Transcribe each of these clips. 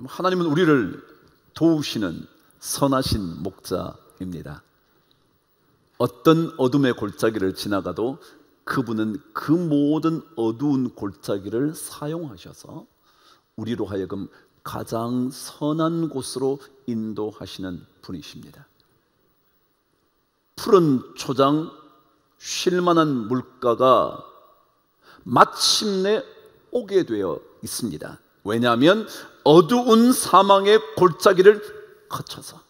하나님은 우리를 도우시는 선하신 목자입니다. 어떤 어둠의 골짜기를 지나가도 그분은 그 모든 어두운 골짜기를 사용하셔서 우리로 하여금 가장 선한 곳으로 인도하시는 분이십니다. 푸른 초장, 쉴만한 물가가 마침내 오게 되어 있습니다. 왜냐하면 어두운 사망의 골짜기를 거쳐서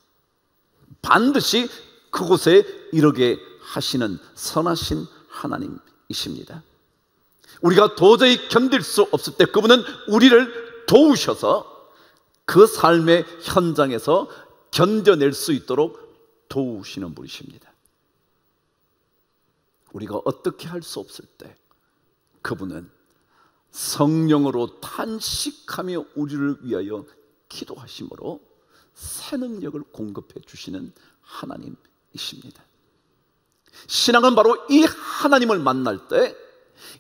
반드시 그곳에 이르게 하시는 선하신 하나님이십니다. 우리가 도저히 견딜 수 없을 때 그분은 우리를 도우셔서 그 삶의 현장에서 견뎌낼 수 있도록 도우시는 분이십니다. 우리가 어떻게 할 수 없을 때 그분은 성령으로 탄식하며 우리를 위하여 기도하심으로 새 능력을 공급해 주시는 하나님이십니다. 신앙은 바로 이 하나님을 만날 때,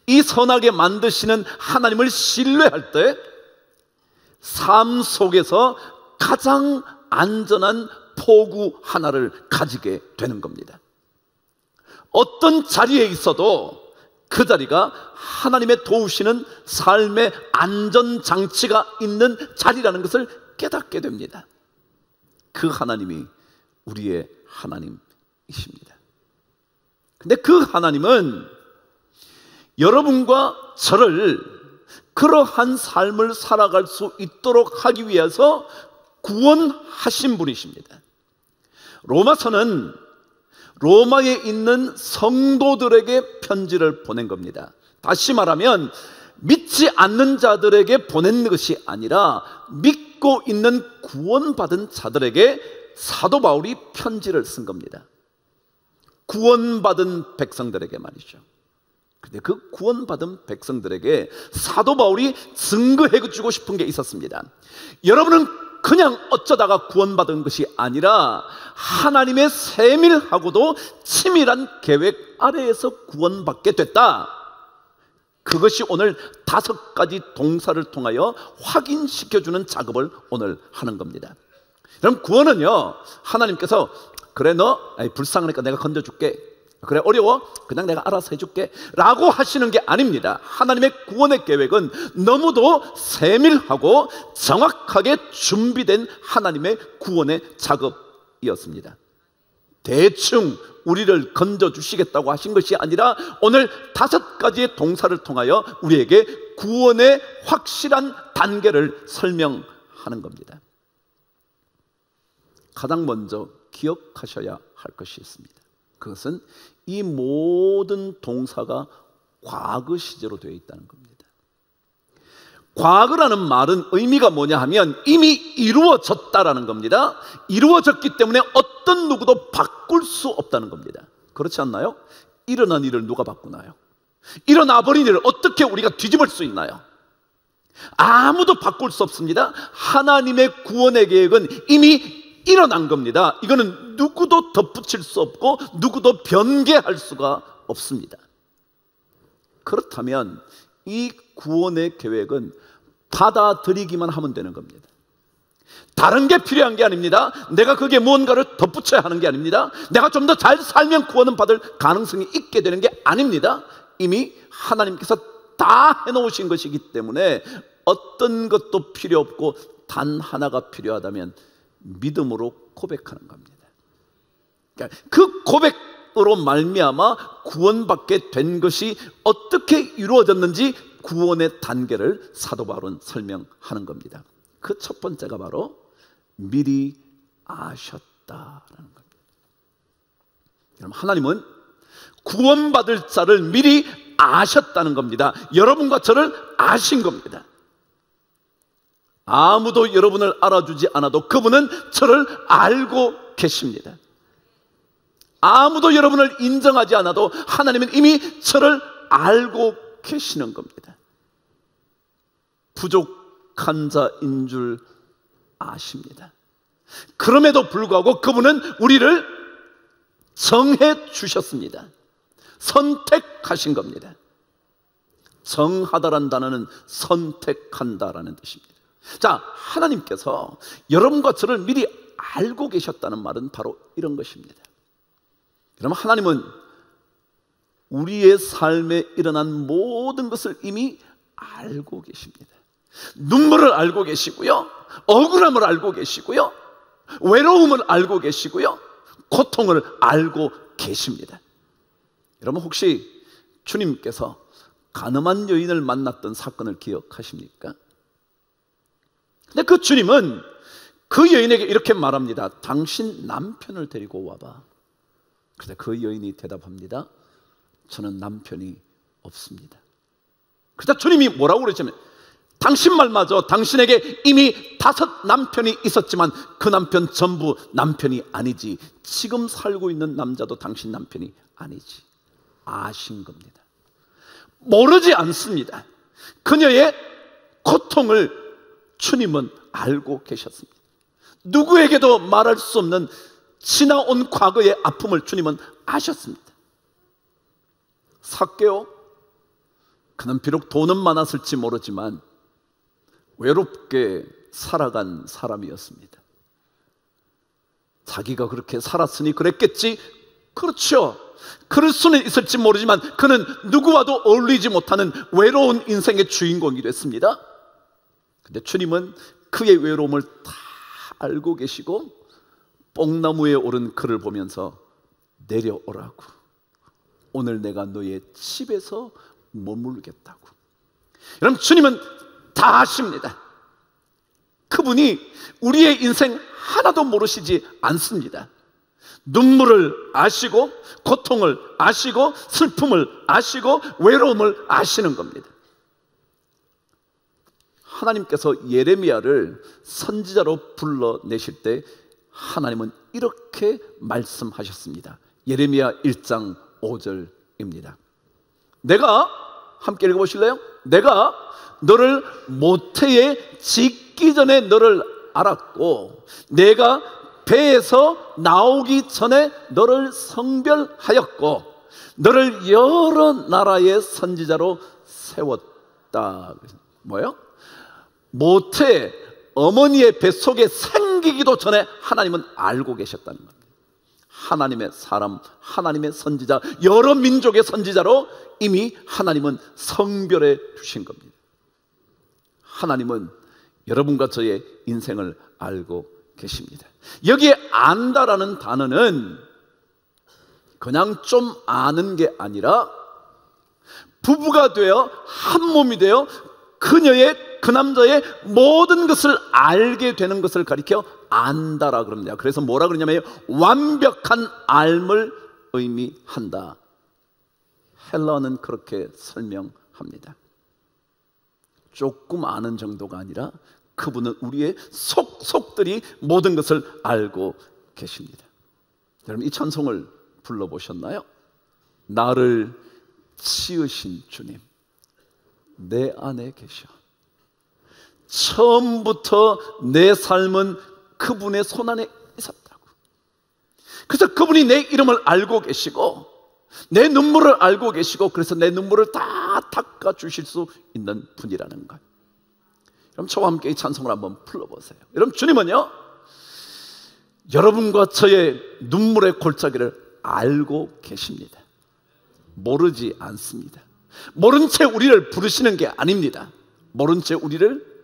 이 선하게 만드시는 하나님을 신뢰할 때 삶 속에서 가장 안전한 포구 하나를 가지게 되는 겁니다. 어떤 자리에 있어도 그 자리가 하나님의 도우시는 삶의 안전장치가 있는 자리라는 것을 깨닫게 됩니다. 그 하나님이 우리의 하나님이십니다. 근데 그 하나님은 여러분과 저를 그러한 삶을 살아갈 수 있도록 하기 위해서 구원하신 분이십니다. 로마서는 로마에 있는 성도들에게 편지를 보낸 겁니다. 다시 말하면 믿지 않는 자들에게 보낸 것이 아니라 믿고 있는 구원받은 자들에게 사도 바울이 편지를 쓴 겁니다. 구원받은 백성들에게 말이죠. 그런데 그 구원받은 백성들에게 사도 바울이 증거해 주고 싶은 게 있었습니다. 여러분은 그냥 어쩌다가 구원받은 것이 아니라 하나님의 세밀하고도 치밀한 계획 아래에서 구원받게 됐다. 그것이 오늘 5가지 동사를 통하여 확인시켜주는 작업을 오늘 하는 겁니다. 그럼 구원은요, 하나님께서 그래 너 불쌍하니까 내가 건져줄게, 그래 어려워 그냥 내가 알아서 해줄게 라고 하시는 게 아닙니다. 하나님의 구원의 계획은 너무도 세밀하고 정확하게 준비된 하나님의 구원의 작업이었습니다. 대충 우리를 건져주시겠다고 하신 것이 아니라 오늘 5가지의 동사를 통하여 우리에게 구원의 확실한 단계를 설명하는 겁니다. 가장 먼저 기억하셔야 할 것이 있습니다. 그것은 이 모든 동사가 과거 시제로 되어 있다는 겁니다. 과거라는 말은 의미가 뭐냐 하면 이미 이루어졌다라는 겁니다. 이루어졌기 때문에 어떤 누구도 바꿀 수 없다는 겁니다. 그렇지 않나요? 일어난 일을 누가 바꾸나요? 일어나 버린 일을 어떻게 우리가 뒤집을 수 있나요? 아무도 바꿀 수 없습니다. 하나님의 구원의 계획은 이미 일어난 겁니다. 이거는 누구도 덧붙일 수 없고 누구도 변개할 수가 없습니다. 그렇다면 이 구원의 계획은 받아들이기만 하면 되는 겁니다. 다른 게 필요한 게 아닙니다. 내가 거기에 무언가를 덧붙여야 하는 게 아닙니다. 내가 좀 더 잘 살면 구원은 받을 가능성이 있게 되는 게 아닙니다. 이미 하나님께서 다 해놓으신 것이기 때문에 어떤 것도 필요 없고 단 하나가 필요하다면 믿음으로 고백하는 겁니다. 그러니까 그 고백으로 말미암아 구원받게 된 것이 어떻게 이루어졌는지 구원의 단계를 사도 바울은 설명하는 겁니다. 그 첫 번째가 바로 미리 아셨다라는 겁니다. 여러분, 하나님은 구원받을 자를 미리 아셨다는 겁니다. 여러분과 저를 아신 겁니다. 아무도 여러분을 알아주지 않아도 그분은 저를 알고 계십니다. 아무도 여러분을 인정하지 않아도 하나님은 이미 저를 알고 계시는 겁니다. 부족한 자인 줄 아십니다. 그럼에도 불구하고 그분은 우리를 정해 주셨습니다. 선택하신 겁니다. 정하다라는 단어는 선택한다라는 뜻입니다. 자, 하나님께서 여러분과 저를 미리 알고 계셨다는 말은 바로 이런 것입니다. 여러분, 하나님은 우리의 삶에 일어난 모든 것을 이미 알고 계십니다. 눈물을 알고 계시고요, 억울함을 알고 계시고요, 외로움을 알고 계시고요, 고통을 알고 계십니다. 여러분, 혹시 주님께서 가늠한 여인을 만났던 사건을 기억하십니까? 근데 그 주님은 그 여인에게 이렇게 말합니다. 당신 남편을 데리고 와봐. 그런데 그 여인이 대답합니다. 저는 남편이 없습니다. 그러자 주님이 뭐라고 그러냐면, 당신 말 맞아. 당신에게 이미 5 남편이 있었지만 그 남편 전부 남편이 아니지. 지금 살고 있는 남자도 당신 남편이 아니지. 아신 겁니다. 모르지 않습니다. 그녀의 고통을 주님은 알고 계셨습니다. 누구에게도 말할 수 없는 지나온 과거의 아픔을 주님은 아셨습니다. 삭개오, 그는 비록 돈은 많았을지 모르지만 외롭게 살아간 사람이었습니다. 자기가 그렇게 살았으니 그랬겠지. 그렇죠. 그럴 수는 있을지 모르지만 그는 누구와도 어울리지 못하는 외로운 인생의 주인공이 됐습니다. 근데 주님은 그의 외로움을 다 알고 계시고 뽕나무에 오른 그를 보면서 내려오라고, 오늘 내가 너의 집에서 머물겠다고. 여러분, 주님은 다 아십니다. 그분이 우리의 인생 하나도 모르시지 않습니다. 눈물을 아시고 고통을 아시고 슬픔을 아시고 외로움을 아시는 겁니다. 하나님께서 예레미야를 선지자로 불러내실 때 하나님은 이렇게 말씀하셨습니다. 예레미야 1장 5절입니다. 내가, 함께 읽어보실래요? 내가 너를 모태에 짓기 전에 너를 알았고 내가 배에서 나오기 전에 너를 성별하였고 너를 여러 나라의 선지자로 세웠다. 뭐예요? 모태, 어머니의 뱃속에 생기기도 전에 하나님은 알고 계셨다는 겁니다. 하나님의 사람, 하나님의 선지자, 여러 민족의 선지자로 이미 하나님은 성별해 주신 겁니다. 하나님은 여러분과 저의 인생을 알고 계십니다. 여기에 안다라는 단어는 그냥 좀 아는 게 아니라 부부가 되어 한 몸이 되어 그 남자의 모든 것을 알게 되는 것을 가리켜 안다라 그럽니다. 그래서 뭐라 그러냐면 완벽한 알을 의미한다. 헬라어는 그렇게 설명합니다. 조금 아는 정도가 아니라 그분은 우리의 속들이 모든 것을 알고 계십니다. 여러분, 이 찬송을 불러보셨나요? 나를 지으신 주님 내 안에 계셔. 처음부터 내 삶은 그분의 손안에 있었다고. 그래서 그분이 내 이름을 알고 계시고 내 눈물을 알고 계시고 그래서 내 눈물을 다 닦아주실 수 있는 분이라는 것. 여러분, 저와 함께 이 찬송을 한번 불러보세요. 여러분, 주님은요 여러분과 저의 눈물의 골짜기를 알고 계십니다. 모르지 않습니다. 모른 채 우리를 부르시는 게 아닙니다. 모른 채 우리를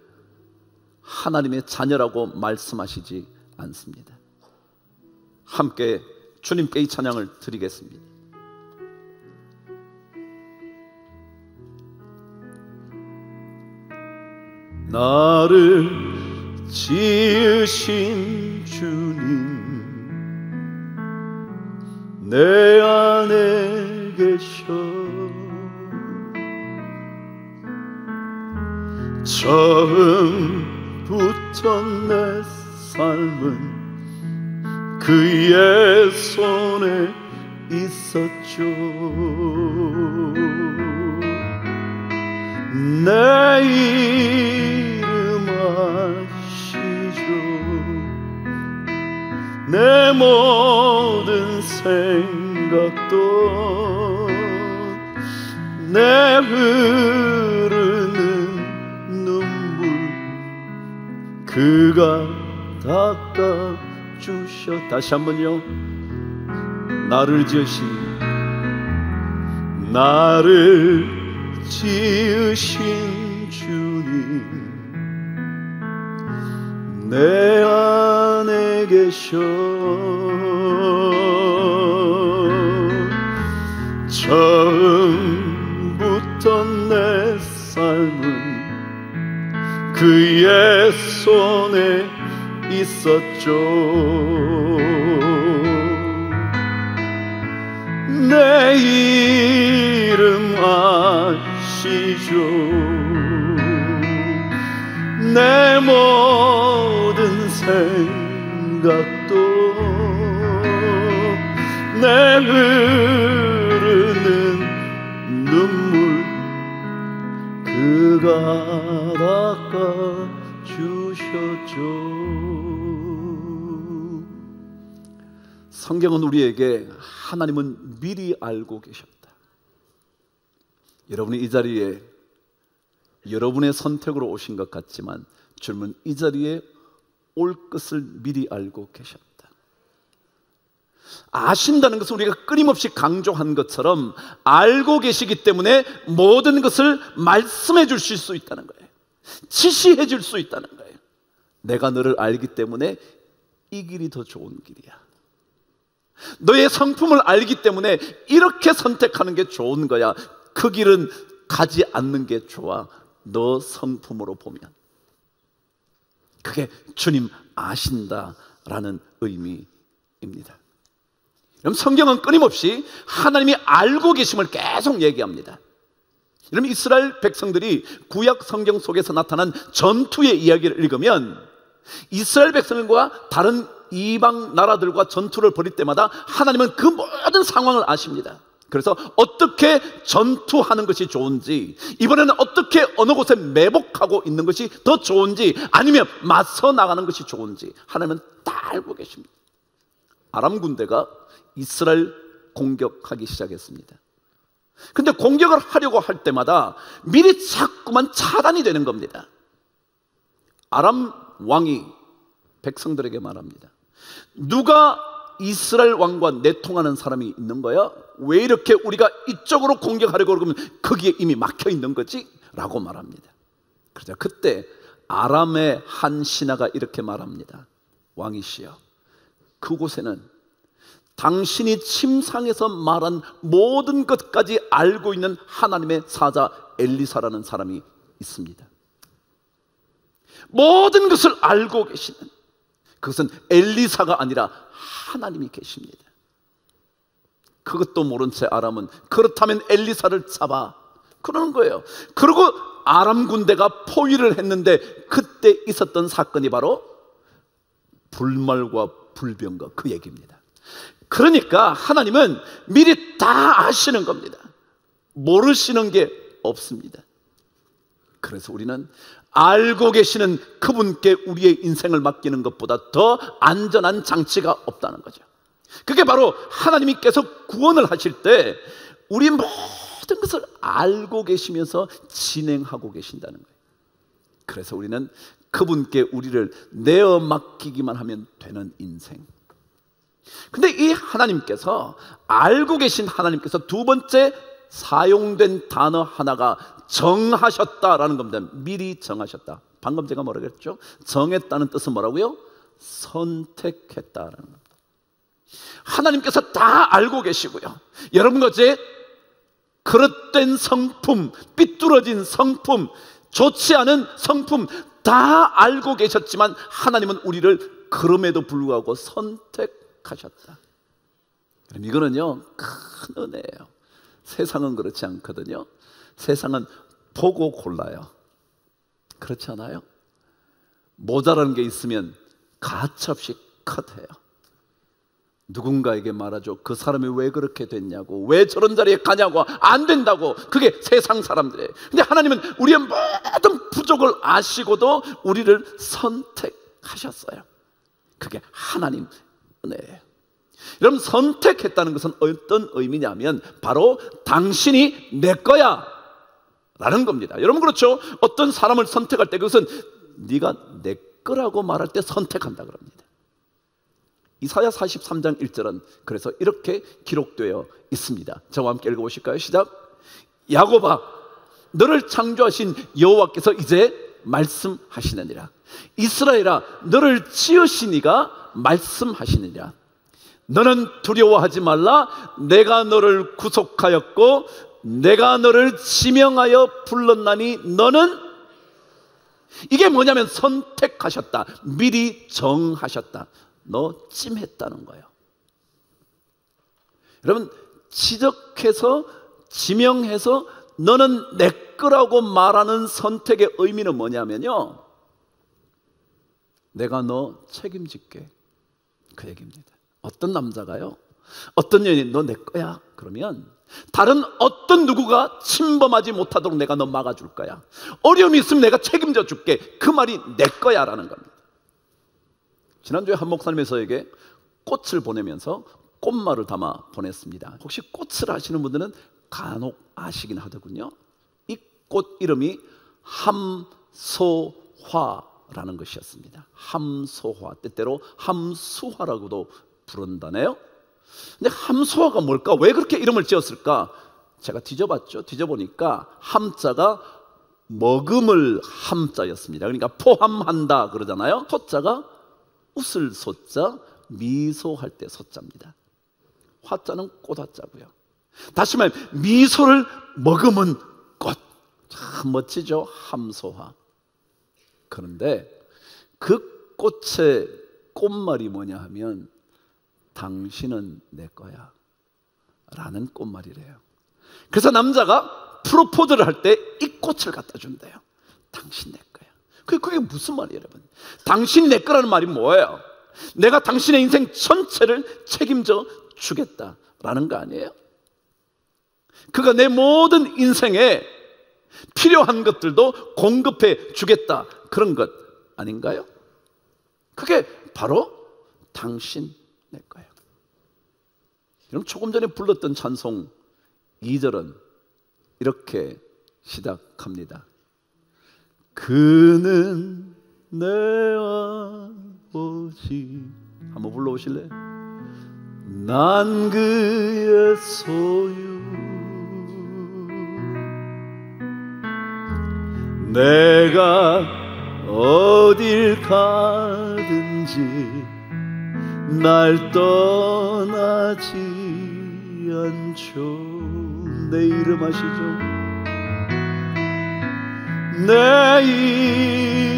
하나님의 자녀라고 말씀하시지 않습니다. 함께 주님께 이 찬양을 드리겠습니다. 나를 지으신 주님 내 안에 계셔. 처음부터 내 삶은 그의 손에 있었죠. 내 이름 아시죠. 내 모든 생각도 내 흐르는 눈물 그가 닦아 주셔. 다시 한번요. 나를 지으신 주님, 내 안에 계셔. 처음부터 내 삶은 그의 손에 있었죠. 내 이름 아시죠. 내 모든 생각도 내 흐르는 눈물 그가 닦아 주셨죠. 성경은 우리에게 하나님은 미리 알고 계셨다. 여러분이 이 자리에 여러분의 선택으로 오신 것 같지만 주님은 이 자리에 올 것을 미리 알고 계셨다. 아신다는 것은 우리가 끊임없이 강조한 것처럼 알고 계시기 때문에 모든 것을 말씀해 주실 수 있다는 거예요. 지시해 줄 수 있다는 거예요. 내가 너를 알기 때문에 이 길이 더 좋은 길이야. 너의 성품을 알기 때문에 이렇게 선택하는 게 좋은 거야. 그 길은 가지 않는 게 좋아. 너 성품으로 보면. 그게 주님 아신다라는 의미입니다. 그럼 성경은 끊임없이 하나님이 알고 계심을 계속 얘기합니다. 여러분, 이스라엘 백성들이 구약 성경 속에서 나타난 전투의 이야기를 읽으면 이스라엘 백성과 다른 이방 나라들과 전투를 벌일 때마다 하나님은 그 모든 상황을 아십니다. 그래서 어떻게 전투하는 것이 좋은지, 이번에는 어떻게 어느 곳에 매복하고 있는 것이 더 좋은지, 아니면 맞서 나가는 것이 좋은지 하나님은 다 알고 계십니다. 아람 군대가 이스라엘 공격하기 시작했습니다. 근데 공격을 하려고 할 때마다 미리 자꾸만 차단이 되는 겁니다. 아람 왕이 백성들에게 말합니다. 누가 이스라엘 왕과 내통하는 사람이 있는 거야? 왜 이렇게 우리가 이쪽으로 공격하려고 그러면 거기에 이미 막혀 있는 거지? 라고 말합니다. 그러자 그때 아람의 한 신하가 이렇게 말합니다. 왕이시여, 그곳에는 당신이 침상에서 말한 모든 것까지 알고 있는 하나님의 사자 엘리사라는 사람이 있습니다. 모든 것을 알고 계시는, 그것은 엘리사가 아니라 하나님이 계십니다. 그것도 모른 채 아람은 그렇다면 엘리사를 잡아, 그러는 거예요. 그리고 아람 군대가 포위를 했는데 그때 있었던 사건이 바로 불말과 불병거, 그 얘기입니다. 그러니까 하나님은 미리 다 아시는 겁니다. 모르시는 게 없습니다. 그래서 우리는 알고 계시는 그분께 우리의 인생을 맡기는 것보다 더 안전한 장치가 없다는 거죠. 그게 바로 하나님께서 구원을 하실 때 우리 모든 것을 알고 계시면서 진행하고 계신다는 거예요. 그래서 우리는 그분께 우리를 내어 맡기기만 하면 되는 인생. 근데 이 하나님께서, 알고 계신 하나님께서 두 번째 사용된 단어 하나가 정하셨다라는 겁니다. 미리 정하셨다. 방금 제가 뭐라고 했죠? 정했다는 뜻은 뭐라고요? 선택했다라는 겁니다. 하나님께서 다 알고 계시고요. 여러분과 제 그릇된 성품, 삐뚤어진 성품, 좋지 않은 성품 다 알고 계셨지만 하나님은 우리를 그럼에도 불구하고 선택하셨다. 그럼 이거는요, 큰 은혜예요. 세상은 그렇지 않거든요. 세상은 보고 골라요. 그렇지 않아요? 모자라는 게 있으면 가차없이 컷해요. 누군가에게 말하죠. 그 사람이 왜 그렇게 됐냐고, 왜 저런 자리에 가냐고, 안 된다고. 그게 세상 사람들이에요. 근데 하나님은 우리의 모든 부족을 아시고도 우리를 선택하셨어요. 그게 하나님 은혜예요. 여러분, 선택했다는 것은 어떤 의미냐면 바로 당신이 내 거야 라는 겁니다. 여러분, 그렇죠? 어떤 사람을 선택할 때 그것은 네가 내 거라고 말할 때 선택한다 그럽니다. 이사야 43장 1절은 그래서 이렇게 기록되어 있습니다. 저와 함께 읽어보실까요? 시작. 야곱아, 너를 창조하신 여호와께서 이제 말씀하시느니라. 이스라엘아, 너를 지으신 이가 말씀하시느니라. 너는 두려워하지 말라. 내가 너를 구속하였고 내가 너를 지명하여 불렀나니 너는, 이게 뭐냐면 선택하셨다, 미리 정하셨다, 너 찜했다는 거예요. 여러분, 지적해서 지명해서 너는 내 거라고 말하는 선택의 의미는 뭐냐면요, 내가 너 책임질게, 그 얘기입니다. 어떤 남자가요, 어떤 여인이 너 내 거야 그러면 다른 어떤 누구가 침범하지 못하도록 내가 너 막아줄 거야, 어려움이 있으면 내가 책임져 줄게, 그 말이 내 거야 라는 겁니다. 지난주에 한 목사님이 저에게 꽃을 보내면서 꽃말을 담아 보냈습니다. 혹시 꽃을 아시는 분들은 간혹 아시긴 하더군요. 이 꽃 이름이 함소화라는 것이었습니다. 함소화, 때때로 함수화라고도 부른다네요. 근데 함소화가 뭘까? 왜 그렇게 이름을 지었을까? 제가 뒤져봤죠. 뒤져보니까 함자가 먹음을 함자였습니다. 그러니까 포함한다 그러잖아요. 소자가 웃을 소자, 미소할 때 소자입니다. 화자는 꽃화자고요. 다시 말해 미소를 머금은 꽃, 참 멋지죠. 함소화. 그런데 그 꽃의 꽃말이 뭐냐 하면 당신은 내 거야 라는 꽃말이래요. 그래서 남자가 프로포즈를 할 때 이 꽃을 갖다 준대요. 당신 내 거야. 그게 무슨 말이에요 여러분? 당신이 내 거라는 말이 뭐예요? 내가 당신의 인생 전체를 책임져 주겠다라는 거 아니에요? 그가 내 모든 인생에 필요한 것들도 공급해 주겠다, 그런 것 아닌가요? 그게 바로 당신 내 거예요. 여러분, 조금 전에 불렀던 찬송 2절은 이렇게 시작합니다. 그는 내 아버지, 한번 불러보실래요? 난 그의 소유, 내가 어딜 가든지 날 떠나지 않죠. 내 이름 아시죠? 내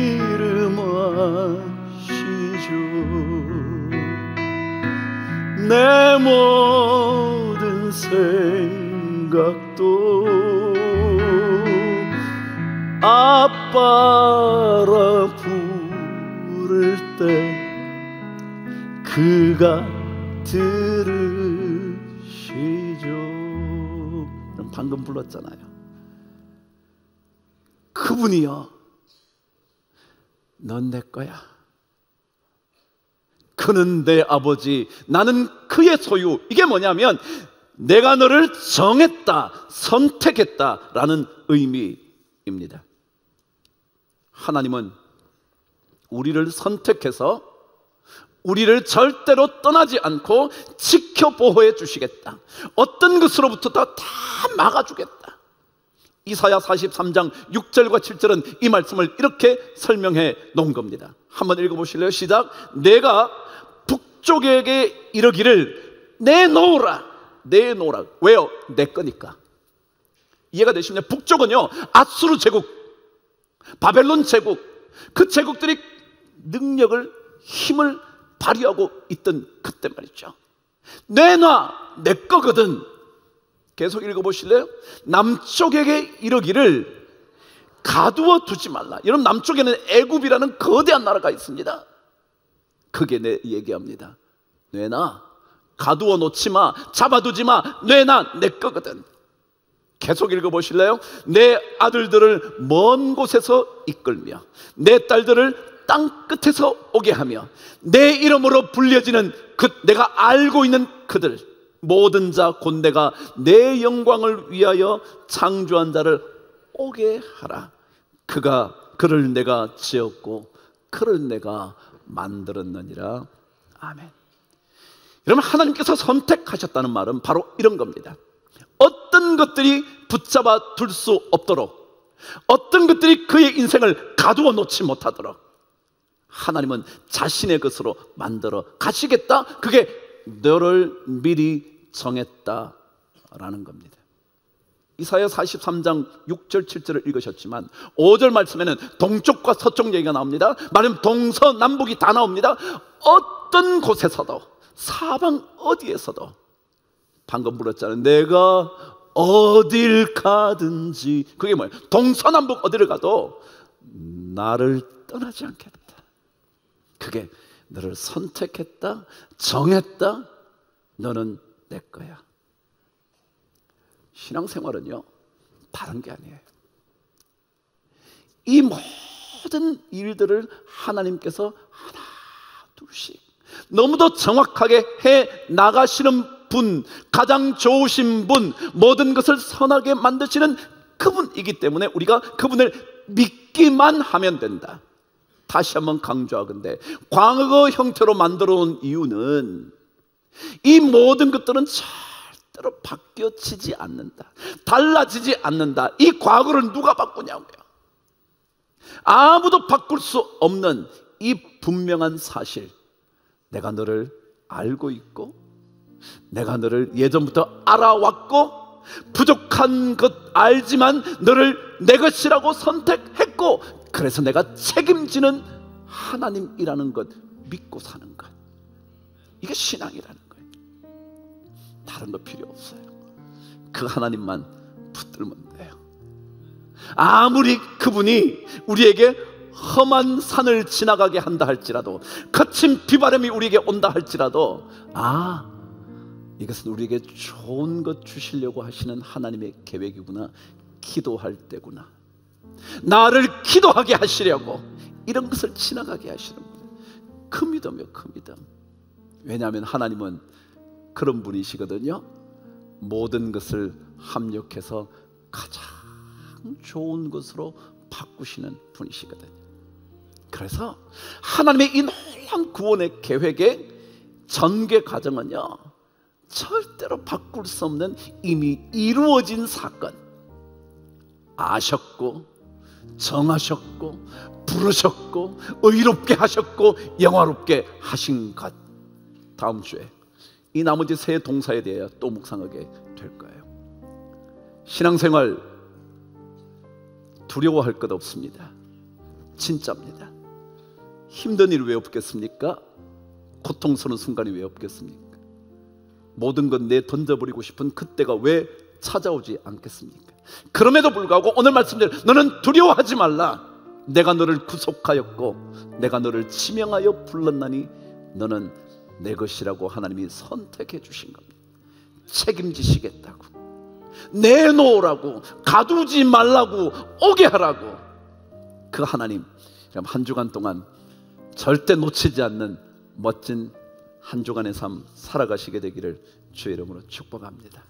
이름 아시죠? 내 모든 생각도 아빠라 부를 때 그가 들으시죠. 방금 불렀잖아요. 그분이요, 넌 내 거야. 그는 내 아버지, 나는 그의 소유. 이게 뭐냐면 내가 너를 정했다, 선택했다라는 의미입니다. 하나님은 우리를 선택해서 우리를 절대로 떠나지 않고 지켜 보호해 주시겠다, 어떤 것으로부터 다 막아주겠다. 이사야 43장 6절과 7절은 이 말씀을 이렇게 설명해 놓은 겁니다. 한번 읽어보실래요? 시작. 내가 북쪽에게 이르기를 내놓으라. 내놓으라. 왜요? 내 거니까. 이해가 되시나요? 북쪽은요, 아수르 제국, 바벨론 제국, 그 제국들이 능력을, 힘을 발휘하고 있던 그때 말이죠. 내놔, 내 거거든. 계속 읽어보실래요? 남쪽에게 이르기를 가두어 두지 말라. 여러분, 남쪽에는 애굽이라는 거대한 나라가 있습니다. 그게 내 얘기합니다. 내놔, 가두어 놓지 마, 잡아두지 마, 내놔, 내 거거든. 계속 읽어보실래요? 내 아들들을 먼 곳에서 이끌며 내 딸들을 땅 끝에서 오게 하며 내 이름으로 불려지는 내가 알고 있는 그들 모든 자 곧 내가 내 영광을 위하여 창조한 자를 오게 하라. 그를 내가 지었고 그를 내가 만들었느니라. 아멘. 여러분, 하나님께서 선택하셨다는 말은 바로 이런 겁니다. 어떤 것들이 붙잡아 둘 수 없도록, 어떤 것들이 그의 인생을 가두어 놓지 못하도록 하나님은 자신의 것으로 만들어 가시겠다. 그게 너를 미리 정했다라는 겁니다. 이사야 43장 6절 7절을 읽으셨지만 5절 말씀에는 동쪽과 서쪽 얘기가 나옵니다. 말하면 동서남북이 다 나옵니다. 어떤 곳에서도, 사방 어디에서도, 방금 불렀잖아요. 내가 어딜 가든지, 그게 뭐예요? 동서남북 어디를 가도 나를 떠나지 않겠다. 그게 너를 선택했다, 정했다, 너는 내 거야. 신앙생활은요, 다른 게 아니에요. 이 모든 일들을 하나님께서 하나 둘씩 너무도 정확하게 해 나가시는 분, 가장 좋으신 분, 모든 것을 선하게 만드시는 그분이기 때문에 우리가 그분을 믿기만 하면 된다. 다시 한번 강조하건대 과거 형태로 만들어 놓은 이유는 이 모든 것들은 절대로 바뀌어지지 않는다, 달라지지 않는다. 이 과거를 누가 바꾸냐고요. 아무도 바꿀 수 없는 이 분명한 사실, 내가 너를 알고 있고 내가 너를 예전부터 알아왔고 부족한 것 알지만 너를 내 것이라고 선택했고 그래서 내가 책임지는 하나님이라는 것 믿고 사는 것, 이게 신앙이라는 거예요. 다른 거 필요 없어요. 그 하나님만 붙들면 돼요. 아무리 그분이 우리에게 험한 산을 지나가게 한다 할지라도, 거친 비바람이 우리에게 온다 할지라도, 이것은 우리에게 좋은 것 주시려고 하시는 하나님의 계획이구나, 기도할 때구나, 나를 기도하게 하시려고 이런 것을 지나가게 하시는 분, 그 믿음이요, 그 믿음. 왜냐하면 하나님은 그런 분이시거든요. 모든 것을 합력해서 가장 좋은 것으로 바꾸시는 분이시거든요. 그래서 하나님의 이 놀라운 구원의 계획의 전개 과정은요, 절대로 바꿀 수 없는 이미 이루어진 사건, 아셨고 정하셨고 부르셨고 의롭게 하셨고 영화롭게 하신 것. 다음 주에 이 나머지 세 동사에 대해 또 묵상하게 될 거예요. 신앙생활 두려워할 것 없습니다. 진짜입니다. 힘든 일 왜 없겠습니까? 고통스러운 순간이 왜 없겠습니까? 모든 건 내 던져버리고 싶은 그때가 왜 찾아오지 않겠습니까? 그럼에도 불구하고 오늘 말씀대로 너는 두려워하지 말라. 내가 너를 구속하였고 내가 너를 지명하여 불렀나니 너는 내 것이라고 하나님이 선택해 주신 겁니다. 책임지시겠다고, 내놓으라고, 가두지 말라고, 오게 하라고. 그 하나님, 한 주간 동안 절대 놓치지 않는 멋진 한 주간의 삶 살아가시게 되기를 주의 이름으로 축복합니다.